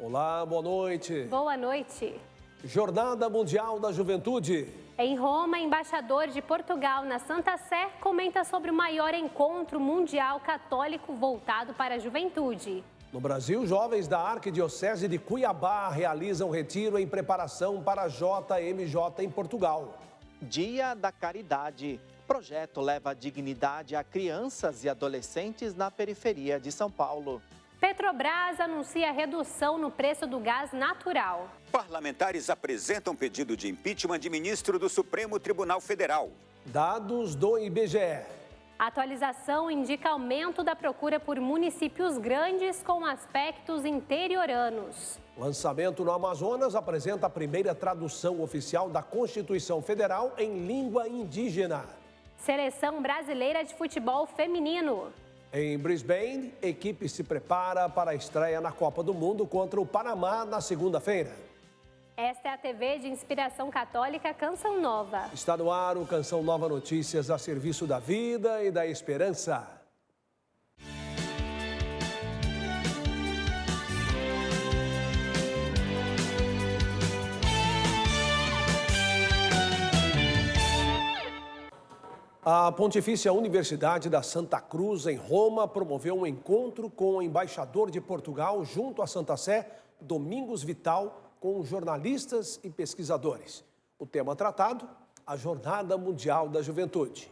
Olá, boa noite. Boa noite. Jornada Mundial da Juventude. Em Roma, embaixador de Portugal na Santa Sé comenta sobre o maior encontro mundial católico voltado para a juventude. No Brasil, jovens da Arquidiocese de Cuiabá realizam retiro em preparação para a JMJ em Portugal. Dia da Caridade. Projeto leva dignidade a crianças e adolescentes na periferia de São Paulo. Petrobras anuncia redução no preço do gás natural. Parlamentares apresentam pedido de impeachment de ministro do Supremo Tribunal Federal. Dados do IBGE. A atualização indica aumento da procura por municípios grandes com aspectos interioranos. Lançamento no Amazonas apresenta a primeira tradução oficial da Constituição Federal em língua indígena. Seleção brasileira de futebol feminino. Em Brisbane, equipe se prepara para a estreia na Copa do Mundo contra o Panamá na segunda-feira. Esta é a TV de inspiração católica Canção Nova. Está no ar o Canção Nova Notícias a serviço da vida e da esperança. A Pontifícia Universidade da Santa Cruz, em Roma, promoveu um encontro com o embaixador de Portugal junto à Santa Sé, Domingos Vital, com jornalistas e pesquisadores. O tema tratado, a Jornada Mundial da Juventude.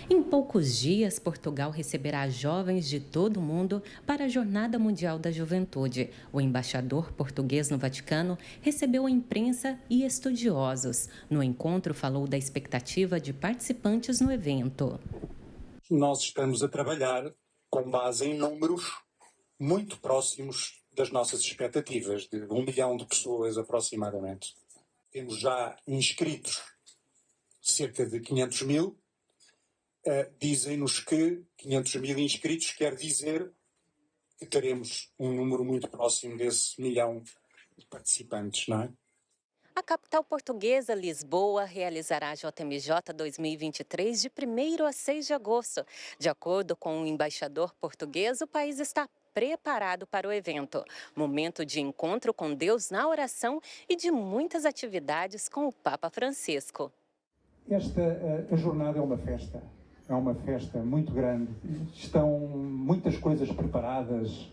Em poucos dias, Portugal receberá jovens de todo o mundo para a Jornada Mundial da Juventude. O embaixador português no Vaticano recebeu a imprensa e estudiosos. No encontro, falou da expectativa de participantes no evento. Nós estamos a trabalhar com base em números muito próximos das nossas expectativas, de 1 milhão de pessoas aproximadamente. Temos já inscritos cerca de 500 mil. Dizem-nos que 500 mil inscritos quer dizer que teremos um número muito próximo desse milhão de participantes, não é? A capital portuguesa, Lisboa, realizará a JMJ 2023 de 1º a 6 de agosto. De acordo com o embaixador português, o país está preparado para o evento. Momento de encontro com Deus na oração e de muitas atividades com o Papa Francisco. A jornada é uma festa. É uma festa muito grande. Estão muitas coisas preparadas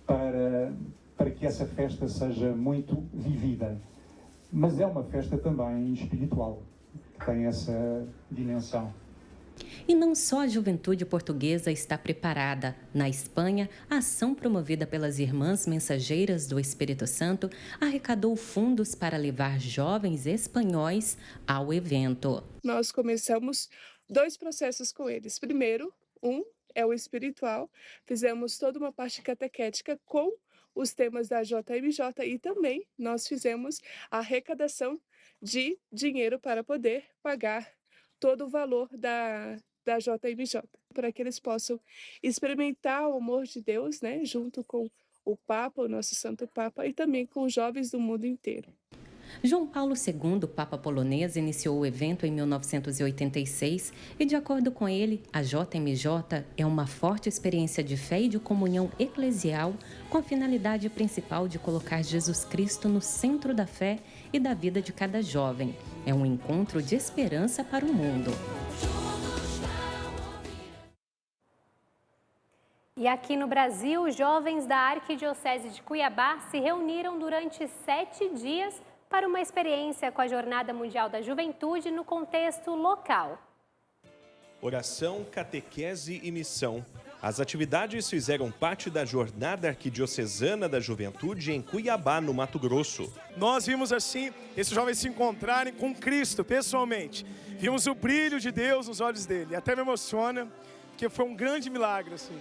para que essa festa seja muito vivida. Mas é uma festa também espiritual, que tem essa dimensão. E não só a juventude portuguesa está preparada. Na Espanha, a ação promovida pelas Irmãs Mensageiras do Espírito Santo arrecadou fundos para levar jovens espanhóis ao evento. Nós começamos 2 processos com eles. Primeiro, um é o espiritual. Fizemos toda uma parte catequética com os temas da JMJ e também nós fizemos a arrecadação de dinheiro para poder pagar todo o valor da JMJ, para que eles possam experimentar o amor de Deus, né, junto com o Papa, o nosso Santo Papa, e também com os jovens do mundo inteiro. João Paulo II, Papa polonês, iniciou o evento em 1986 e, de acordo com ele, a JMJ é uma forte experiência de fé e de comunhão eclesial com a finalidade principal de colocar Jesus Cristo no centro da fé e da vida de cada jovem. É um encontro de esperança para o mundo. E aqui no Brasil, jovens da Arquidiocese de Cuiabá se reuniram durante 7 dias para uma experiência com a Jornada Mundial da Juventude no contexto local. Oração, catequese e missão. As atividades fizeram parte da Jornada Arquidiocesana da Juventude em Cuiabá, no Mato Grosso. Nós vimos assim esses jovens se encontrarem com Cristo pessoalmente. Vimos o brilho de Deus nos olhos dele. Até me emociona, porque foi um grande milagre assim.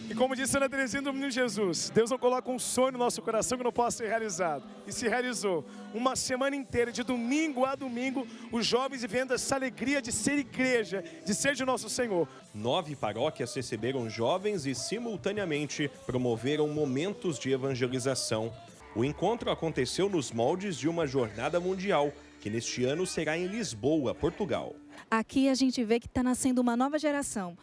E como disse Ana Teresinha do Menino Jesus, Deus não coloca um sonho no nosso coração que não possa ser realizado. E se realizou. Uma semana inteira, de domingo a domingo, os jovens vivendo essa alegria de ser igreja, de ser de nosso Senhor. 9 paróquias receberam jovens e, simultaneamente, promoveram momentos de evangelização. O encontro aconteceu nos moldes de uma jornada mundial, que neste ano será em Lisboa, Portugal. Aqui a gente vê que está nascendo uma nova geração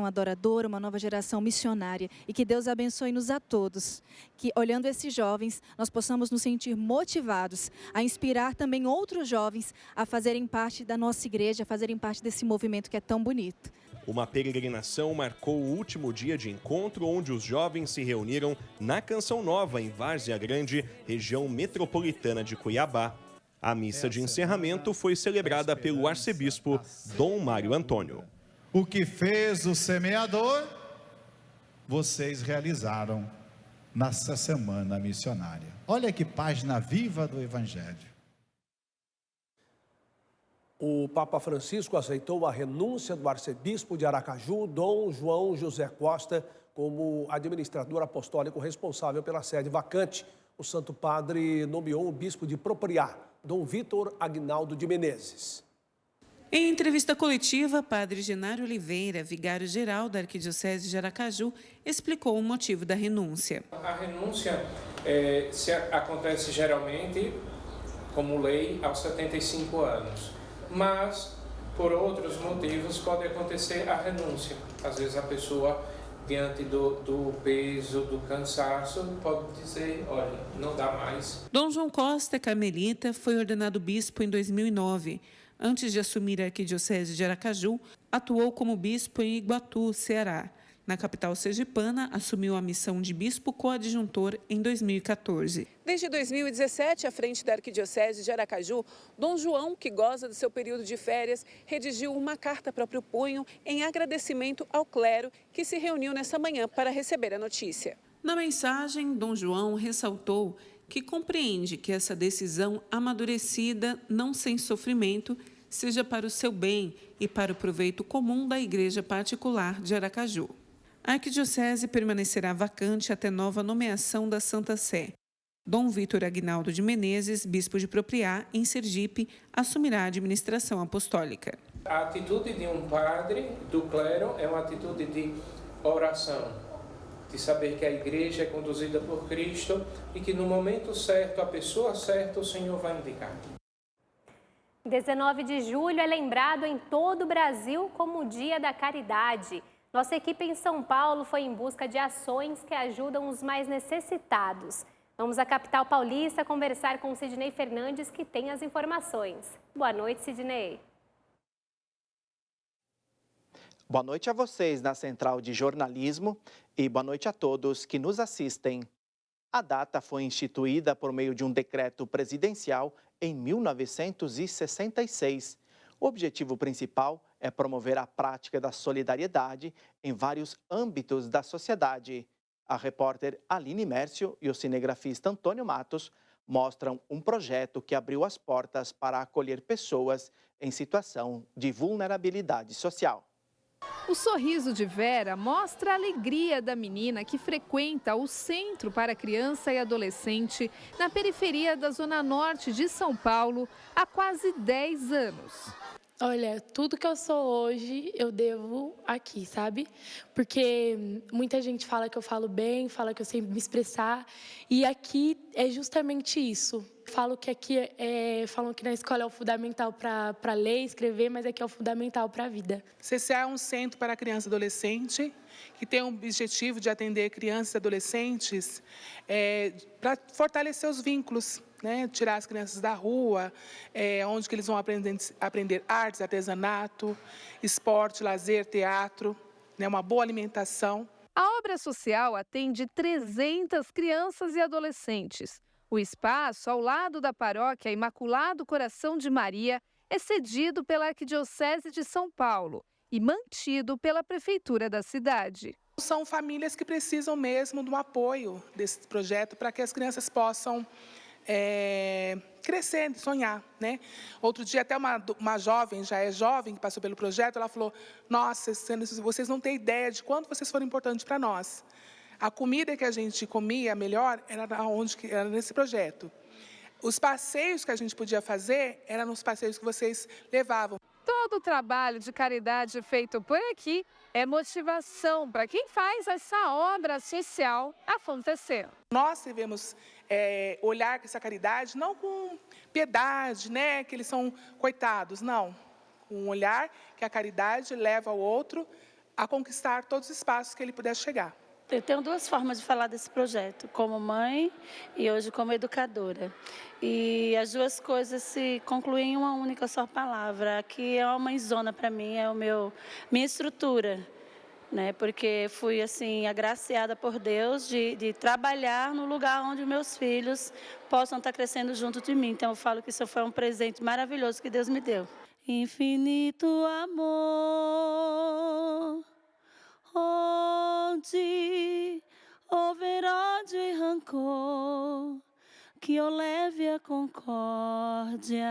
adoradora, uma nova geração missionária, e que Deus abençoe-nos a todos, que olhando esses jovens nós possamos nos sentir motivados a inspirar também outros jovens a fazerem parte da nossa igreja, a fazerem parte desse movimento que é tão bonito. Uma peregrinação marcou o último dia de encontro, onde os jovens se reuniram na Canção Nova, em Várzea Grande, região metropolitana de Cuiabá. A missa de encerramento foi celebrada pelo arcebispo Dom Mário Antônio. O que fez o semeador, vocês realizaram nessa semana missionária. Olha que página viva do Evangelho. O Papa Francisco aceitou a renúncia do arcebispo de Aracaju, Dom João José Costa, como administrador apostólico responsável pela sede vacante. O Santo Padre nomeou o bispo de Propriá, Dom Vítor Aguinaldo de Menezes. Em entrevista coletiva, Padre Genário Oliveira, vigário-geral da Arquidiocese de Aracaju, explicou o motivo da renúncia. A renúncia acontece geralmente, como lei, aos 75 anos. Mas, por outros motivos, pode acontecer a renúncia. Às vezes a pessoa, diante do peso, do cansaço, pode dizer, olha, não dá mais. Dom João Costa, carmelita, foi ordenado bispo em 2009. Antes de assumir a Arquidiocese de Aracaju, atuou como bispo em Iguatu, Ceará. Na capital sergipana, assumiu a missão de bispo coadjuntor em 2014. Desde 2017, à frente da Arquidiocese de Aracaju, Dom João, que goza do seu período de férias, redigiu uma carta a próprio punho em agradecimento ao clero que se reuniu nessa manhã para receber a notícia. Na mensagem, Dom João ressaltou que compreende que essa decisão amadurecida, não sem sofrimento, seja para o seu bem e para o proveito comum da Igreja Particular de Aracaju. A Arquidiocese permanecerá vacante até nova nomeação da Santa Sé. Dom Vítor Aguinaldo de Menezes, bispo de Propriá, em Sergipe, assumirá a administração apostólica. A atitude de um padre, do clero, é uma atitude de oração, de saber que a igreja é conduzida por Cristo e que no momento certo, a pessoa certa, o Senhor vai indicar. 19 de julho é lembrado em todo o Brasil como o Dia da Caridade. Nossa equipe em São Paulo foi em busca de ações que ajudam os mais necessitados. Vamos à capital paulista conversar com Sidney Fernandes, que tem as informações. Boa noite, Sidney. Boa noite a vocês na Central de Jornalismo e boa noite a todos que nos assistem. A data foi instituída por meio de um decreto presidencial em 1966. O objetivo principal é promover a prática da solidariedade em vários âmbitos da sociedade. A repórter Aline Mércio e o cinegrafista Antônio Matos mostram um projeto que abriu as portas para acolher pessoas em situação de vulnerabilidade social. O sorriso de Vera mostra a alegria da menina que frequenta o Centro para Criança e Adolescente na periferia da Zona Norte de São Paulo há quase 10 anos. Olha, tudo que eu sou hoje, eu devo aqui, sabe? Porque muita gente fala que eu falo bem, fala que eu sei me expressar, e aqui é justamente isso. Falam que na escola é o fundamental para ler e escrever, mas aqui é o fundamental para a vida. CCA é um centro para criança e adolescente, que tem o objetivo de atender crianças e adolescentes para fortalecer os vínculos, né? Tirar as crianças da rua, onde que eles vão aprender artes, artesanato, esporte, lazer, teatro, né? Uma boa alimentação. A obra social atende 300 crianças e adolescentes. O espaço, ao lado da paróquia Imaculado Coração de Maria, é cedido pela Arquidiocese de São Paulo e mantido pela Prefeitura da cidade. São famílias que precisam mesmo de um apoio desse projeto para que as crianças possam crescer, sonhar, né? Outro dia até uma jovem, já é jovem, que passou pelo projeto, ela falou: nossa, vocês não têm ideia de quanto vocês foram importantes para nós. A comida que a gente comia melhor era nesse projeto. Os passeios que a gente podia fazer eram nos passeios que vocês levavam. Todo o trabalho de caridade feito por aqui é motivação para quem faz essa obra social acontecer. Nós devemos olhar essa caridade não com piedade, né, que eles são coitados, não. Um olhar que a caridade leva ao outro a conquistar todos os espaços que ele puder chegar. Eu tenho duas formas de falar desse projeto, como mãe e hoje como educadora. E as duas coisas se concluem em uma única só palavra, que é uma mãezona para mim, é minha estrutura, né? Porque fui assim agraciada por Deus de trabalhar no lugar onde meus filhos possam estar crescendo junto de mim. Então eu falo que isso foi um presente maravilhoso que Deus me deu. Infinito amor, onde houver ódio e rancor, que eu leve a concórdia,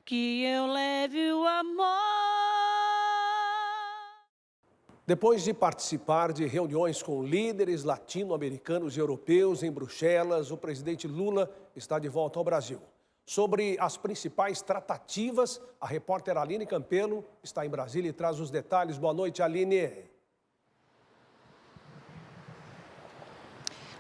que eu leve o amor. Depois de participar de reuniões com líderes latino-americanos e europeus em Bruxelas, o presidente Lula está de volta ao Brasil. Sobre as principais tratativas, a repórter Aline Campelo está em Brasília e traz os detalhes. Boa noite, Aline.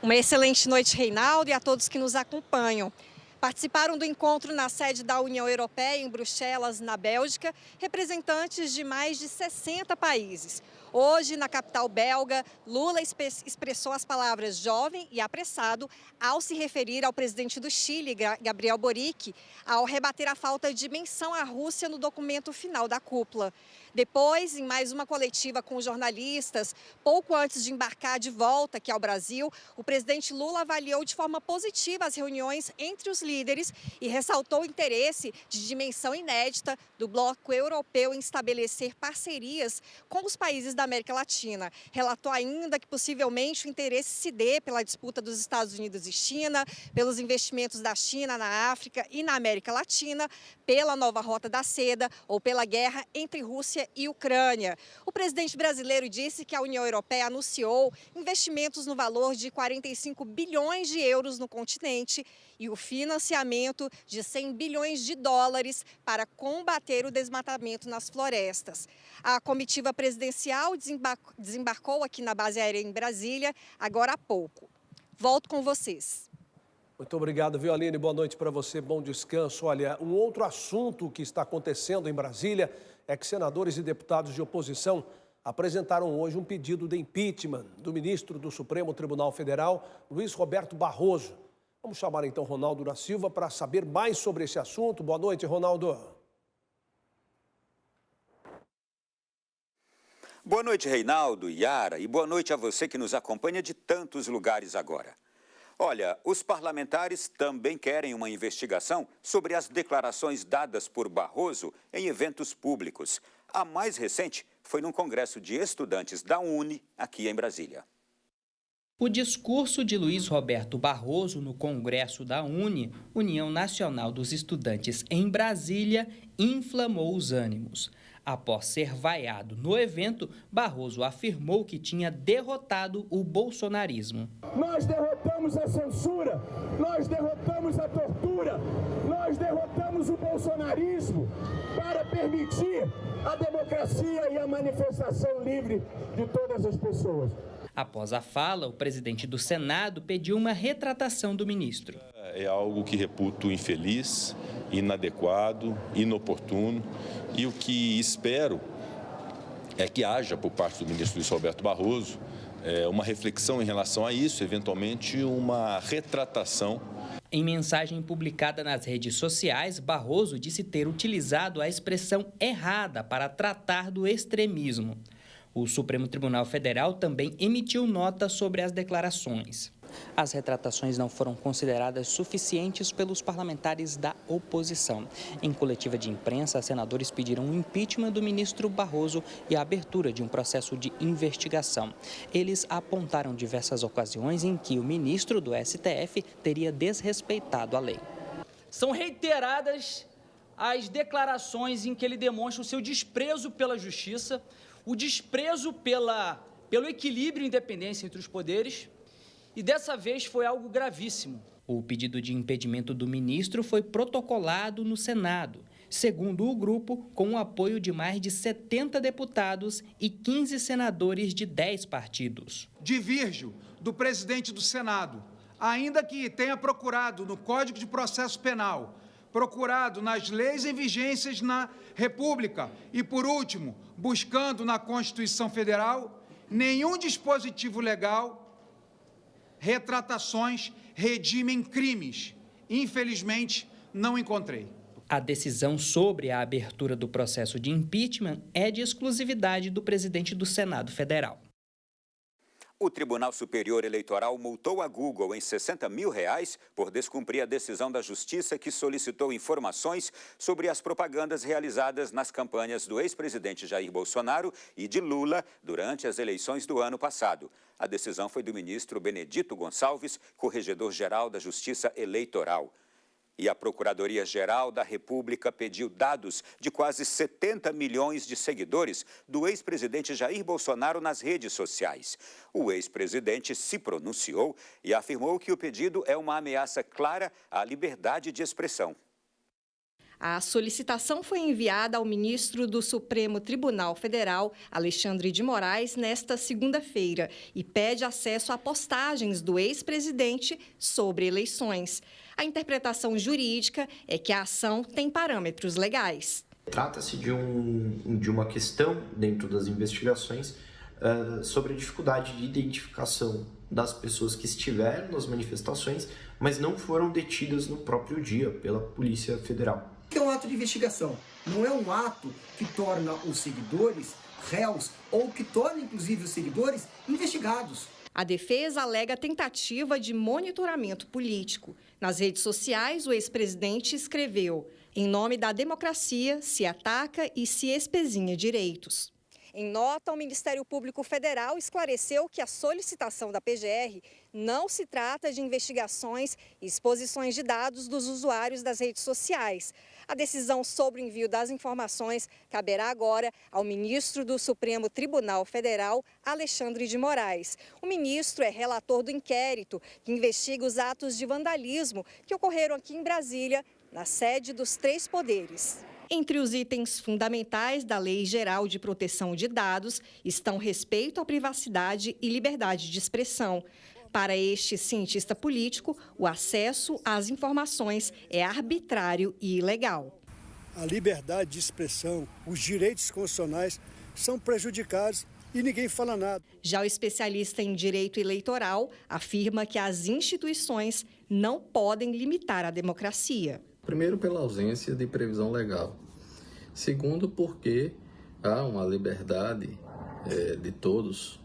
Uma excelente noite, Reinaldo, e a todos que nos acompanham. Participaram do encontro na sede da União Europeia, em Bruxelas, na Bélgica, representantes de mais de 60 países. Hoje, na capital belga, Lula expressou as palavras jovem e apressado ao se referir ao presidente do Chile, Gabriel Boric, ao rebater a falta de menção à Rússia no documento final da cúpula. Depois, em mais uma coletiva com jornalistas, pouco antes de embarcar de volta aqui ao Brasil, o presidente Lula avaliou de forma positiva as reuniões entre os líderes e ressaltou o interesse de dimensão inédita do bloco europeu em estabelecer parcerias com os países da América Latina. Relatou ainda que possivelmente o interesse se dê pela disputa dos Estados Unidos e China, pelos investimentos da China na África e na América Latina, pela nova Rota da Seda ou pela guerra entre Rússia e Ucrânia. O presidente brasileiro disse que a União Europeia anunciou investimentos no valor de 45 bilhões de euros no continente e o financiamento de 100 bilhões de dólares para combater o desmatamento nas florestas. A comitiva presidencial desembarcou aqui na base aérea em Brasília agora há pouco. Volto com vocês. Muito obrigado, viu, Aline? Boa noite para você, bom descanso. Olha, um outro assunto que está acontecendo em Brasília é que senadores e deputados de oposição apresentaram hoje um pedido de impeachment do ministro do Supremo Tribunal Federal, Luiz Roberto Barroso. Vamos chamar então Ronaldo da Silva para saber mais sobre esse assunto. Boa noite, Ronaldo. Boa noite, Reinaldo, Yara, e boa noite a você que nos acompanha de tantos lugares agora. Olha, os parlamentares também querem uma investigação sobre as declarações dadas por Barroso em eventos públicos. A mais recente foi num congresso de estudantes da UNE, aqui em Brasília. O discurso de Luiz Roberto Barroso no Congresso da UNE, União Nacional dos Estudantes em Brasília, inflamou os ânimos. Após ser vaiado no evento, Barroso afirmou que tinha derrotado o bolsonarismo. Nós derrotamos a censura, nós derrotamos a tortura, nós derrotamos o bolsonarismo para permitir a democracia e a manifestação livre de todas as pessoas. Após a fala, o presidente do Senado pediu uma retratação do ministro. É algo que reputo infeliz, inadequado, inoportuno, e o que espero é que haja por parte do ministro Luiz Roberto Barroso uma reflexão em relação a isso, eventualmente uma retratação. Em mensagem publicada nas redes sociais, Barroso disse ter utilizado a expressão errada para tratar do extremismo. O Supremo Tribunal Federal também emitiu nota sobre as declarações. As retratações não foram consideradas suficientes pelos parlamentares da oposição. Em coletiva de imprensa, senadores pediram o impeachment do ministro Barroso e a abertura de um processo de investigação. Eles apontaram diversas ocasiões em que o ministro do STF teria desrespeitado a lei. São reiteradas as declarações em que ele demonstra o seu desprezo pela justiça, o desprezo pelo equilíbrio e independência entre os poderes, e dessa vez foi algo gravíssimo. O pedido de impedimento do ministro foi protocolado no Senado, segundo o grupo, com o apoio de mais de 70 deputados e 15 senadores de 10 partidos. Divirjo do presidente do Senado, ainda que tenha procurado no Código de Processo Penal procurado nas leis em vigências na República e, por último, buscando na Constituição Federal nenhum dispositivo legal, retratações, redimem crimes. Infelizmente, não encontrei. A decisão sobre a abertura do processo de impeachment é de exclusividade do presidente do Senado Federal. O Tribunal Superior Eleitoral multou a Google em R$60 mil por descumprir a decisão da Justiça que solicitou informações sobre as propagandas realizadas nas campanhas do ex-presidente Jair Bolsonaro e de Lula durante as eleições do ano passado. A decisão foi do ministro Benedito Gonçalves, corregedor-geral da Justiça Eleitoral. E a Procuradoria-Geral da República pediu dados de quase 70 milhões de seguidores do ex-presidente Jair Bolsonaro nas redes sociais. O ex-presidente se pronunciou e afirmou que o pedido é uma ameaça clara à liberdade de expressão. A solicitação foi enviada ao ministro do Supremo Tribunal Federal, Alexandre de Moraes, nesta segunda-feira e pede acesso a postagens do ex-presidente sobre eleições. A interpretação jurídica é que a ação tem parâmetros legais. Trata-se de uma questão dentro das investigações sobre a dificuldade de identificação das pessoas que estiveram nas manifestações, mas não foram detidas no próprio dia pela Polícia Federal. O que é um ato de investigação? Não é um ato que torna os seguidores réus ou que torna, inclusive, os seguidores investigados. A defesa alega tentativa de monitoramento político. Nas redes sociais, o ex-presidente escreveu: "Em nome da democracia, se ataca e se espezinha direitos." Em nota, o Ministério Público Federal esclareceu que a solicitação da PGR não se trata de investigações e exposições de dados dos usuários das redes sociais. A decisão sobre o envio das informações caberá agora ao ministro do Supremo Tribunal Federal, Alexandre de Moraes. O ministro é relator do inquérito que investiga os atos de vandalismo que ocorreram aqui em Brasília, na sede dos três poderes. Entre os itens fundamentais da Lei Geral de Proteção de Dados estão respeito à privacidade e liberdade de expressão. Para este cientista político, o acesso às informações é arbitrário e ilegal. A liberdade de expressão, os direitos constitucionais são prejudicados e ninguém fala nada. Já o especialista em direito eleitoral afirma que as instituições não podem limitar a democracia. Primeiro, pela ausência de previsão legal. Segundo, porque há uma liberdade de todos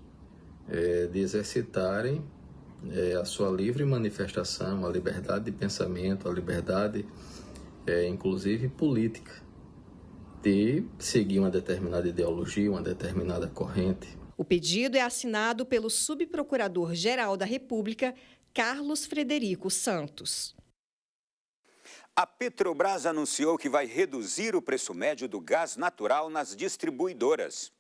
de exercitarem a sua livre manifestação, a liberdade de pensamento, a liberdade, inclusive política, de seguir uma determinada ideologia, uma determinada corrente. O pedido é assinado pelo subprocurador-geral da República, Carlos Frederico Santos. A Petrobras anunciou que vai reduzir o preço médio do gás natural nas distribuidoras.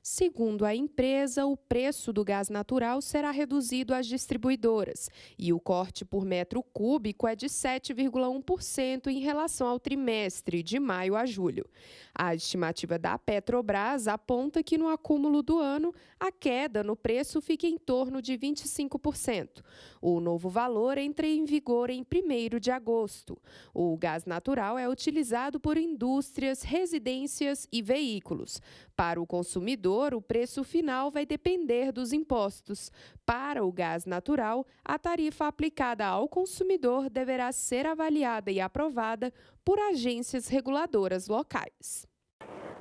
Segundo a empresa, o preço do gás natural será reduzido às distribuidoras e o corte por metro cúbico é de 7,1% em relação ao trimestre de maio a julho. A estimativa da Petrobras aponta que no acúmulo do ano, a queda no preço fica em torno de 25%. O novo valor entra em vigor em 1º de agosto. O gás natural é utilizado por indústrias, residências e veículos. Para o consumidor, o preço final vai depender dos impostos. Para o gás natural, a tarifa aplicada ao consumidor deverá ser avaliada e aprovada por agências reguladoras locais.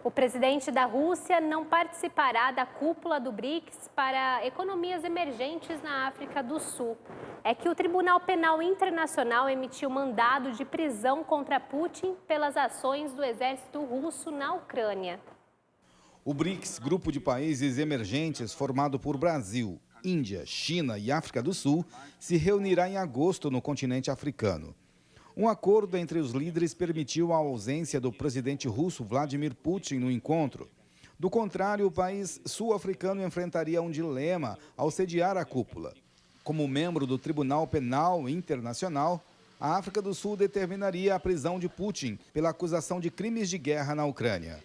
O presidente da Rússia não participará da cúpula do BRICS para economias emergentes na África do Sul. É que o Tribunal Penal Internacional emitiu mandado de prisão contra Putin pelas ações do exército russo na Ucrânia. O BRICS, grupo de países emergentes formado por Brasil, Índia, China e África do Sul, se reunirá em agosto no continente africano. Um acordo entre os líderes permitiu a ausência do presidente russo Vladimir Putin no encontro. Do contrário, o país sul-africano enfrentaria um dilema ao sediar a cúpula. Como membro do Tribunal Penal Internacional, a África do Sul determinaria a prisão de Putin pela acusação de crimes de guerra na Ucrânia.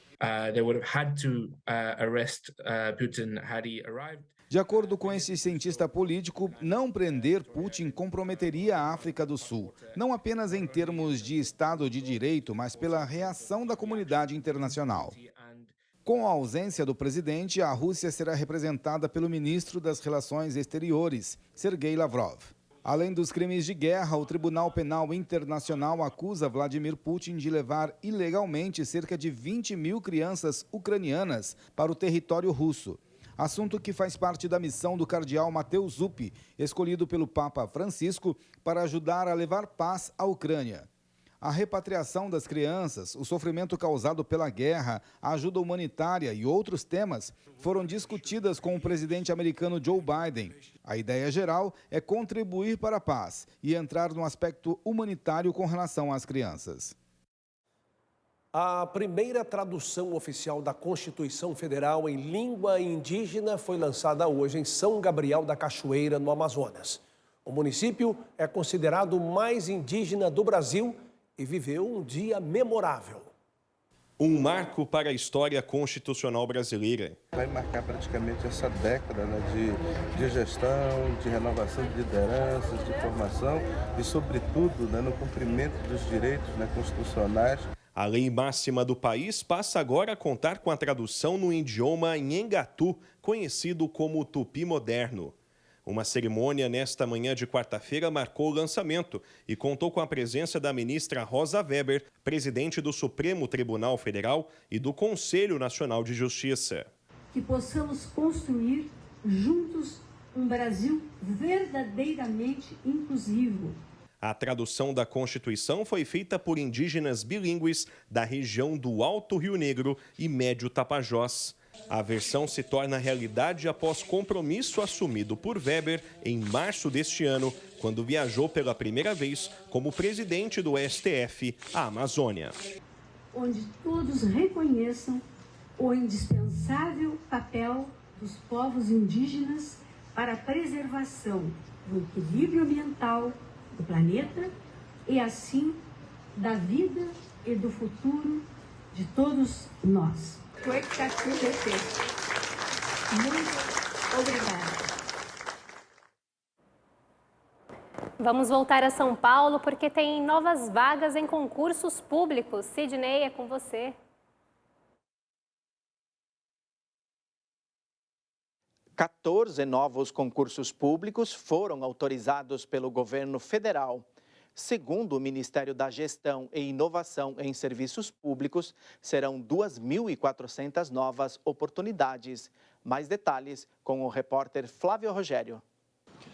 De acordo com esse cientista político, não prender Putin comprometeria a África do Sul, não apenas em termos de Estado de Direito, mas pela reação da comunidade internacional. Com a ausência do presidente, a Rússia será representada pelo ministro das Relações Exteriores, Sergei Lavrov. Além dos crimes de guerra, o Tribunal Penal Internacional acusa Vladimir Putin de levar ilegalmente cerca de 20 mil crianças ucranianas para o território russo. Assunto que faz parte da missão do cardeal Mateusz Zuppi, escolhido pelo Papa Francisco para ajudar a levar paz à Ucrânia. A repatriação das crianças, o sofrimento causado pela guerra, a ajuda humanitária e outros temas foram discutidas com o presidente americano Joe Biden. A ideia geral é contribuir para a paz e entrar no aspecto humanitário com relação às crianças. A primeira tradução oficial da Constituição Federal em língua indígena foi lançada hoje em São Gabriel da Cachoeira, no Amazonas. O município é considerado o mais indígena do Brasil e viveu um dia memorável. Um marco para a história constitucional brasileira. Vai marcar praticamente essa década, né, de gestão, de renovação de lideranças, de formação e, sobretudo, no cumprimento dos direitos, né, constitucionais. A lei máxima do país passa agora a contar com a tradução no idioma Nhengatu, conhecido como Tupi moderno. Uma cerimônia nesta manhã de quarta-feira marcou o lançamento e contou com a presença da ministra Rosa Weber, presidente do Supremo Tribunal Federal e do Conselho Nacional de Justiça. Que possamos construir juntos um Brasil verdadeiramente inclusivo. A tradução da Constituição foi feita por indígenas bilíngues da região do Alto Rio Negro e Médio Tapajós. A versão se torna realidade após compromisso assumido por Weber em março deste ano, quando viajou pela primeira vez como presidente do STF à Amazônia. Onde todos reconheçam o indispensável papel dos povos indígenas para a preservação do equilíbrio ambiental do planeta e, assim, da vida e do futuro de todos nós. Muito obrigada. Vamos voltar a São Paulo porque tem novas vagas em concursos públicos. Sidney, é com você. Novos concursos públicos foram autorizados pelo governo federal. Segundo o Ministério da Gestão e Inovação em Serviços Públicos, serão 2.400 novas oportunidades. Mais detalhes com o repórter Flávio Rogério.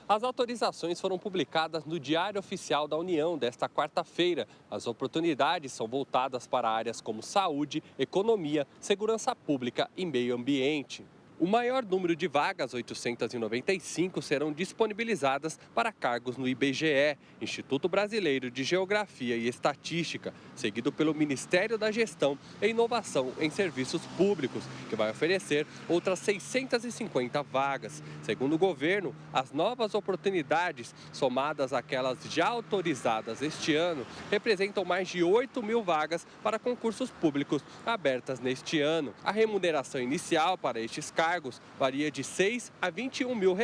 As autorizações foram publicadas no Diário Oficial da União desta quarta-feira. As oportunidades são voltadas para áreas como saúde, economia, segurança pública e meio ambiente. O maior número de vagas, 895, serão disponibilizadas para cargos no IBGE, Instituto Brasileiro de Geografia e Estatística, seguido pelo Ministério da Gestão e Inovação em Serviços Públicos, que vai oferecer outras 650 vagas. Segundo o governo, as novas oportunidades, somadas àquelas já autorizadas este ano, representam mais de 8.000 vagas para concursos públicos abertas neste ano. A remuneração inicial para estes cargos varia de R$ 6 a R$ 21 mil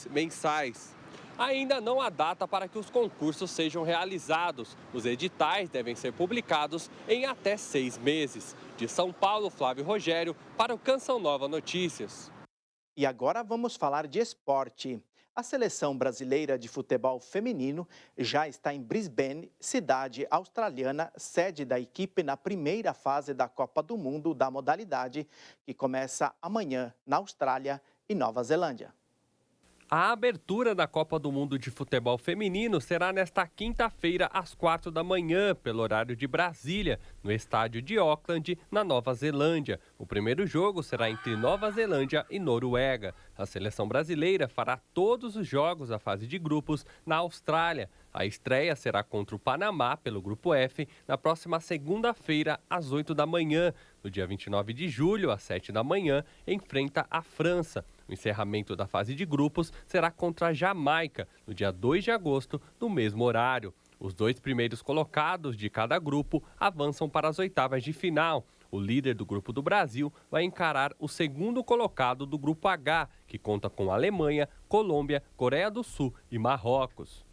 mensais. Ainda não há data para que os concursos sejam realizados. Os editais devem ser publicados em até 6 meses. De São Paulo, Flávio Rogério, para o Canção Nova Notícias. E agora vamos falar de esporte. A seleção brasileira de futebol feminino já está em Brisbane, cidade australiana, sede da equipe na primeira fase da Copa do Mundo da modalidade, que começa amanhã na Austrália e Nova Zelândia. A abertura da Copa do Mundo de Futebol Feminino será nesta quinta-feira, às 4 da manhã, pelo horário de Brasília, no estádio de Auckland, na Nova Zelândia. O primeiro jogo será entre Nova Zelândia e Noruega. A seleção brasileira fará todos os jogos da fase de grupos na Austrália. A estreia será contra o Panamá, pelo Grupo F, na próxima segunda-feira, às 8 da manhã. No dia 29 de julho, às 7 da manhã, enfrenta a França. O encerramento da fase de grupos será contra a Jamaica, no dia 2 de agosto, no mesmo horário. Os 2 primeiros colocados de cada grupo avançam para as oitavas de final. O líder do Grupo do Brasil vai encarar o segundo colocado do Grupo H, que conta com Alemanha, Colômbia, Coreia do Sul e Marrocos.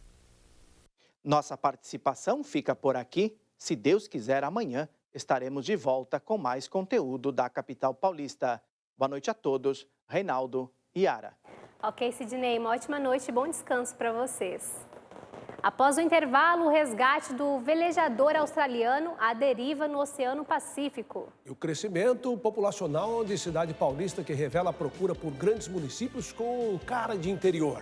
Nossa participação fica por aqui. Se Deus quiser, amanhã estaremos de volta com mais conteúdo da capital paulista. Boa noite a todos. Reinaldo e Yara. Ok, Sidney, uma ótima noite e bom descanso para vocês. Após o intervalo, o resgate do velejador australiano à deriva no Oceano Pacífico. E o crescimento populacional de cidade paulista que revela a procura por grandes municípios com cara de interior.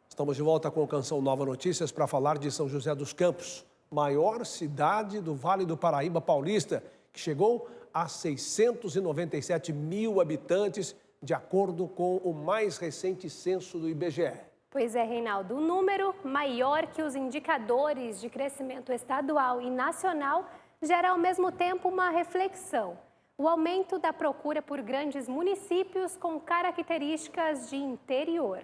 Estamos de volta com o Canção Nova Notícias para falar de São José dos Campos, maior cidade do Vale do Paraíba paulista, que chegou a 697 mil habitantes, de acordo com o mais recente censo do IBGE. Pois é, Reinaldo, um número maior que os indicadores de crescimento estadual e nacional gera ao mesmo tempo uma reflexão. O aumento da procura por grandes municípios com características de interior.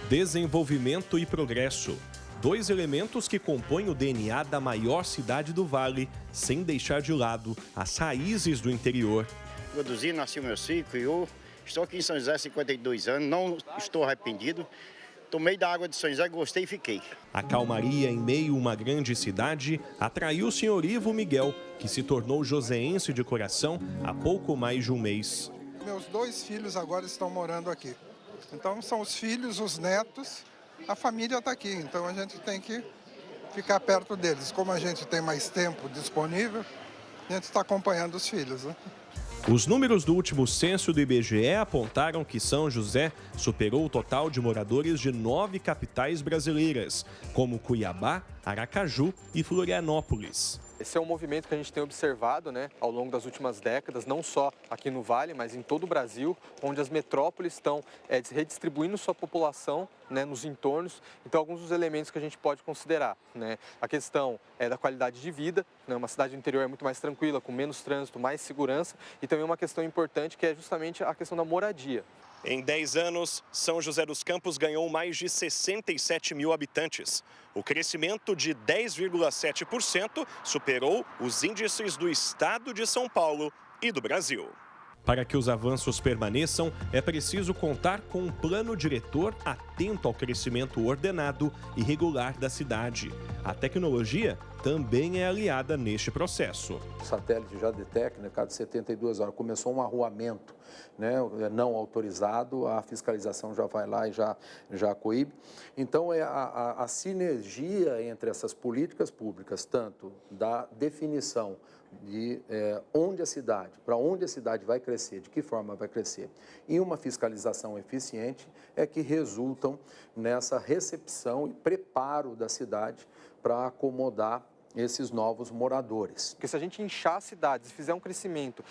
Desenvolvimento e progresso. 2 elementos que compõem o DNA da maior cidade do Vale, sem deixar de lado as raízes do interior. Produzi, nasci o meu filho, criou. Estou aqui em São José há 52 anos, não estou arrependido. Tomei da água de São José, gostei e fiquei. A calmaria em meio a uma grande cidade atraiu o senhor Ivo Miguel, que se tornou joseense de coração há pouco mais de um mês. Meus 2 filhos agora estão morando aqui. Então são os filhos, os netos, a família está aqui. Então a gente tem que ficar perto deles. Como a gente tem mais tempo disponível, a gente está acompanhando os filhos, né? Os números do último censo do IBGE apontaram que São José superou o total de moradores de 9 capitais brasileiras, como Cuiabá, Aracaju e Florianópolis. Esse é um movimento que a gente tem observado, ao longo das últimas décadas, não só aqui no Vale, mas em todo o Brasil, onde as metrópoles estão redistribuindo sua população nos entornos. Então, alguns dos elementos que a gente pode considerar, a questão da qualidade de vida, uma cidade do interior é muito mais tranquila, com menos trânsito, mais segurança, e também uma questão importante que é justamente a questão da moradia. Em 10 anos, São José dos Campos ganhou mais de 67 mil habitantes. O crescimento de 10,7% superou os índices do estado de São Paulo e do Brasil. Para que os avanços permaneçam, é preciso contar com um plano diretor atento ao crescimento ordenado e regular da cidade. A tecnologia também é aliada neste processo. O satélite já detecta, cada 72 horas, começou um arruamento não autorizado, a fiscalização já vai lá e já coíbe. Então, a sinergia entre essas políticas públicas, tanto da definição de para onde a cidade vai crescer, de que forma vai crescer, e uma fiscalização eficiente é que resultam nessa recepção e preparo da cidade para acomodar esses novos moradores. Porque se a gente inchar as cidades e fizer um crescimento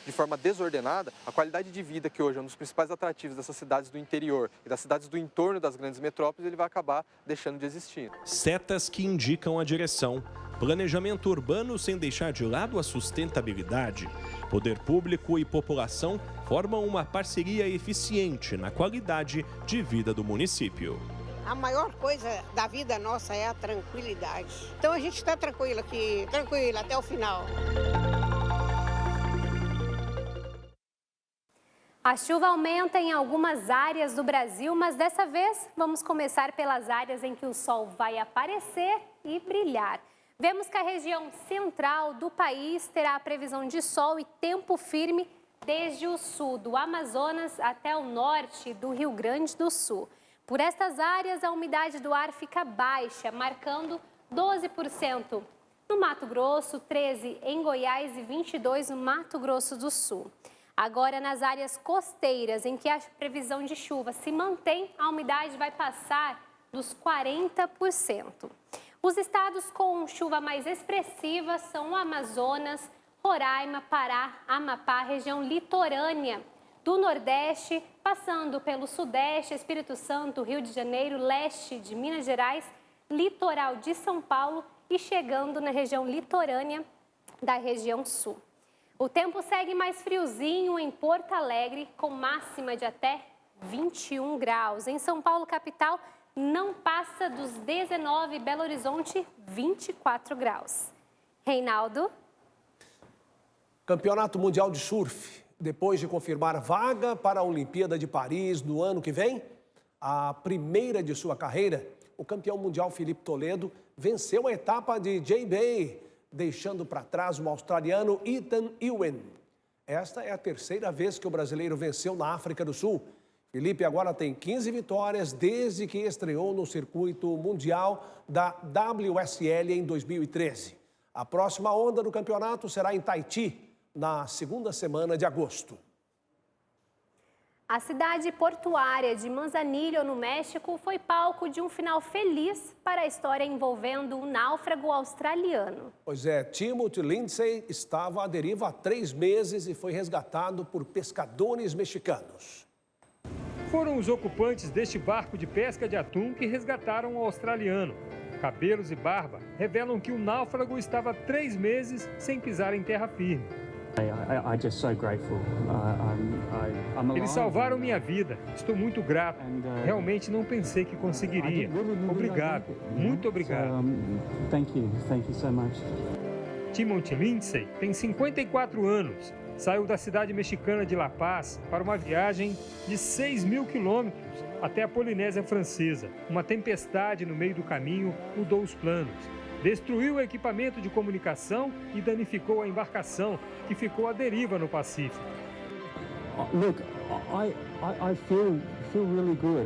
de forma desordenada, a qualidade de vida que hoje é um dos principais atrativos dessas cidades do interior e das cidades do entorno das grandes metrópoles, ele vai acabar deixando de existir. Setas que indicam a direção. Planejamento urbano sem deixar de lado a sustentabilidade. Poder público e população formam uma parceria eficiente na qualidade de vida do município. A maior coisa da vida nossa é a tranquilidade. Então a gente está tranquilo aqui, tranquilo até o final. A chuva aumenta em algumas áreas do Brasil, mas dessa vez vamos começar pelas áreas em que o sol vai aparecer e brilhar. Vemos que a região central do país terá a previsão de sol e tempo firme desde o sul do Amazonas até o norte do Rio Grande do Sul. Por estas áreas, a umidade do ar fica baixa, marcando 12% no Mato Grosso, 13% em Goiás e 22% no Mato Grosso do Sul. Agora, nas áreas costeiras, em que a previsão de chuva se mantém, a umidade vai passar dos 40%. Os estados com chuva mais expressiva são o Amazonas, Roraima, Pará, Amapá, região litorânea do Nordeste, passando pelo Sudeste, Espírito Santo, Rio de Janeiro, leste de Minas Gerais, litoral de São Paulo e chegando na região litorânea da região Sul. O tempo segue mais friozinho em Porto Alegre, com máxima de até 21 graus. Em São Paulo, capital, não passa dos 19, Belo Horizonte 24 graus. Reinaldo. Campeonato Mundial de Surf. Depois de confirmar vaga para a Olimpíada de Paris no ano que vem, a primeira de sua carreira, o campeão mundial Felipe Toledo venceu a etapa de J-Bay, deixando para trás o australiano Ethan Ewing. Esta é a terceira vez que o brasileiro venceu na África do Sul. Felipe agora tem 15 vitórias desde que estreou no circuito mundial da WSL em 2013. A próxima onda do campeonato será em Tahiti, na segunda semana de agosto. A cidade portuária de Manzanillo, no México, foi palco de um final feliz para a história envolvendo um náufrago australiano. Pois é, Timothy Lindsay estava à deriva há 3 meses e foi resgatado por pescadores mexicanos. Foram os ocupantes deste barco de pesca de atum que resgataram o australiano. Cabelos e barba revelam que o náufrago estava 3 meses sem pisar em terra firme. Eles salvaram minha vida. Estou muito grato. Realmente não pensei que conseguiria. Obrigado. Muito obrigado. Thank you so much. Timothy Lindsay tem 54 anos. Saiu da cidade mexicana de La Paz para uma viagem de 6.000 quilômetros até a Polinésia Francesa. Uma tempestade no meio do caminho mudou os planos. Destruiu o equipamento de comunicação e danificou a embarcação, que ficou à deriva no Pacífico. Look, I feel really good.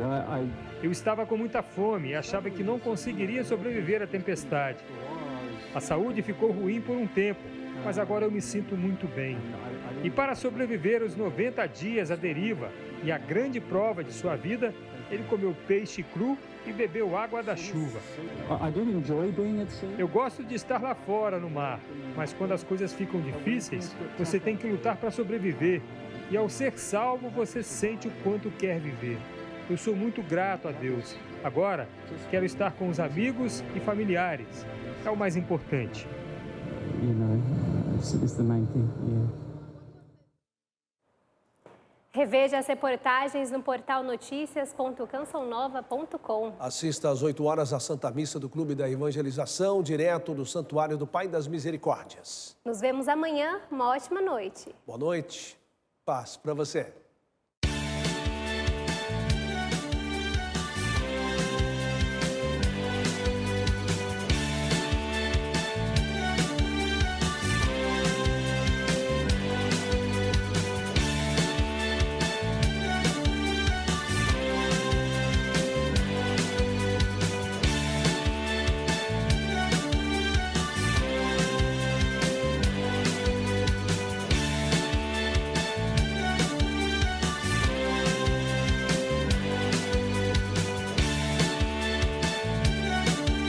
Eu estava com muita fome e achava que não conseguiria sobreviver à tempestade. A saúde ficou ruim por um tempo, mas agora eu me sinto muito bem. E para sobreviver os 90 dias à deriva e a grande prova de sua vida, ele comeu peixe cru e bebeu água da chuva. Eu gosto de estar lá fora no mar, mas quando as coisas ficam difíceis, você tem que lutar para sobreviver. E ao ser salvo, você sente o quanto quer viver. Eu sou muito grato a Deus. Agora, quero estar com os amigos e familiares. É o mais importante. It's the main thing, yeah. Reveja as reportagens no portal noticias.cançãonova.com. Assista às 8 horas à Santa Missa do Clube da Evangelização, direto do Santuário do Pai das Misericórdias. Nos vemos amanhã. Uma ótima noite. Boa noite. Paz para você.